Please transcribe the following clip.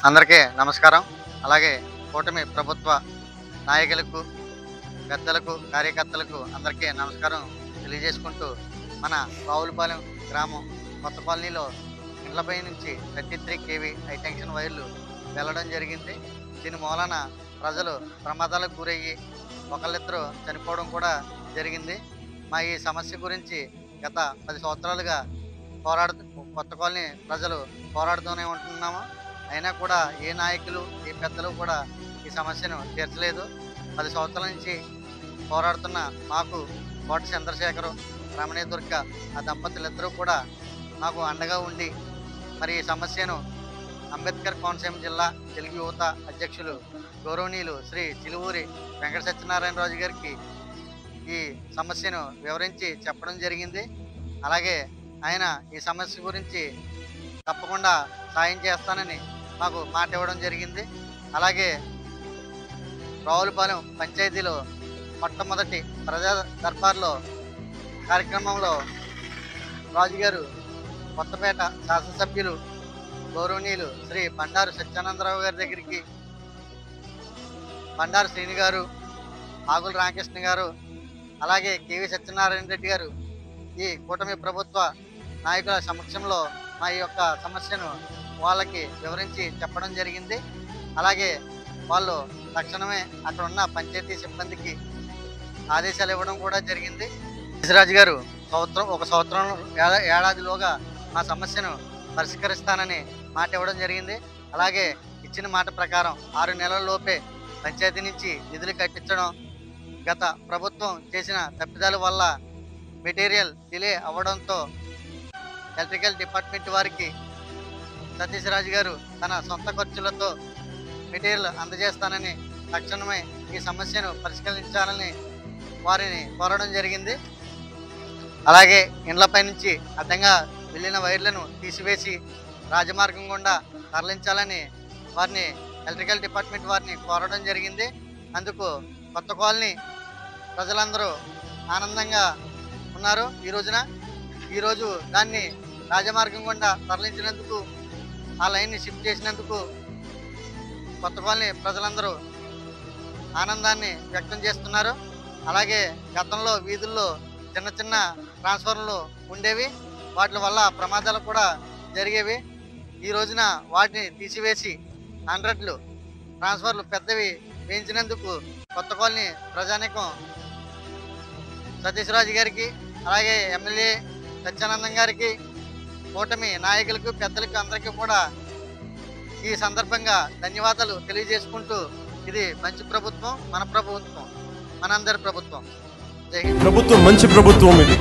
అందరికీ నమస్కారం. అలాగే కూటమి ప్రభుత్వ నాయకులకు, పెద్దలకు, కార్యకర్తలకు అందరికీ నమస్కారం తెలియజేసుకుంటూ మన రావులపాలెం గ్రామం కొత్త కాలనీలో ఇండ్లపై నుంచి 33 kV హైటెన్షన్ వైర్లు వెళ్ళడం జరిగింది. దీని మూలన ప్రజలు ప్రమాదాలకు గురయ్యి ఒకళ్ళిద్దరు చనిపోవడం కూడా జరిగింది. మా ఈ సమస్య గురించి గత 10 సంవత్సరాలుగా కొత్త కాలనీ ప్రజలు పోరాడుతూనే ఉంటున్నాము. అయినా కూడా ఏ నాయకులు, ఏ పెద్దలు కూడా ఈ సమస్యను తీర్చలేదు. 10 సంవత్సరాల నుంచి పోరాడుతున్న మాకు కోట చంద్రశేఖరు, రమణీ దుర్గ ఆ దంపతులిద్దరూ కూడా మాకు అండగా ఉండి మరి ఈ సమస్యను అంబేద్కర్ కోనసీమ జిల్లా తెలుగు యువత అధ్యక్షులు గౌరవనీయులు శ్రీ చిలువూరి వెంకట సత్యనారాయణరాజు గారికి ఈ సమస్యను వివరించి చెప్పడం జరిగింది. అలాగే ఆయన ఈ సమస్య గురించి తప్పకుండా సాయం చేస్తానని మాకు మాట ఇవ్వడం జరిగింది. అలాగే రావులపాలెం పంచాయతీలో మొట్టమొదటి ప్రజా దర్బార్లో కార్యక్రమంలో రాజుగారు కొత్తపేట శాసనసభ్యులు గౌరవనీయులు శ్రీ బండారు సత్యానందరావు గారి దగ్గరికి బండారు శ్రీని గారు, ఆగుల రామకృష్ణ గారు, అలాగే కేవీ సత్యనారాయణ రెడ్డి గారు ఈ కూటమి ప్రభుత్వ నాయకుల సమక్షంలో మా యొక్క సమస్యను వాళ్ళకి వివరించి చెప్పడం జరిగింది. అలాగే వాళ్ళు తక్షణమే అక్కడ ఉన్న పంచాయతీ సిబ్బందికి ఆదేశాలు ఇవ్వడం కూడా జరిగింది. కేశరాజు గారు ఒక సంవత్సరం ఏడాదిలోగా మా సమస్యను పరిష్కరిస్తానని మాట ఇవ్వడం జరిగింది. అలాగే ఇచ్చిన మాట ప్రకారం 6 నెలల లోపే పంచాయతీ నుంచి నిధులు కట్టించడం, గత ప్రభుత్వం చేసిన తప్పిదాల వల్ల మెటీరియల్ డిలే అవ్వడంతో ఎలక్ట్రికల్ డిపార్ట్మెంట్ వారికి సతీష్ రాజు గారు తన సొంత ఖర్చులతో మెటీరియల్ అందజేస్తానని తక్షణమే ఈ సమస్యను పరిష్కరించాలని వారిని కోరడం జరిగింది. అలాగే ఇండ్లపై నుంచి అడ్డంగా వెళ్ళిన వైర్లను తీసివేసి రాజమార్గం గుండా తరలించాలని వారిని ఎలక్ట్రికల్ డిపార్ట్మెంట్ వారిని కోరడం జరిగింది. అందుకు కొత్త కాలనీ ప్రజలందరూ ఆనందంగా ఉన్నారు. ఈరోజు దాన్ని రాజమార్గం గుండా తరలించినందుకు, ఆ లైన్ని షిఫ్ట్ చేసినందుకు కొత్త కాలనీ ప్రజలందరూ ఆనందాన్ని వ్యక్తం చేస్తున్నారు. అలాగే గతంలో వీధుల్లో చిన్న చిన్న ట్రాన్స్ఫర్లు ఉండేవి, వాటి వల్ల ప్రమాదాలు కూడా జరిగేవి. ఈ రోజున వాటిని తీసివేసి 100 ట్రాన్స్ఫర్లు పెద్దవి వేయించినందుకు కొత్త కాలనీ ప్రజానీకం సతీష్ రాజు గారికి, అలాగే ఎమ్మెల్యే సత్యానందం గారికి, కూటమి నాయకులకు, పెద్దలకు అందరికీ కూడా ఈ సందర్భంగా ధన్యవాదాలు తెలియజేసుకుంటూ, ఇది మంచి ప్రభుత్వం, మన ప్రభుత్వం, మనందరి ప్రభుత్వం. జై హింద్. ప్రభుత్వం మంచి ప్రభుత్వం ఇది.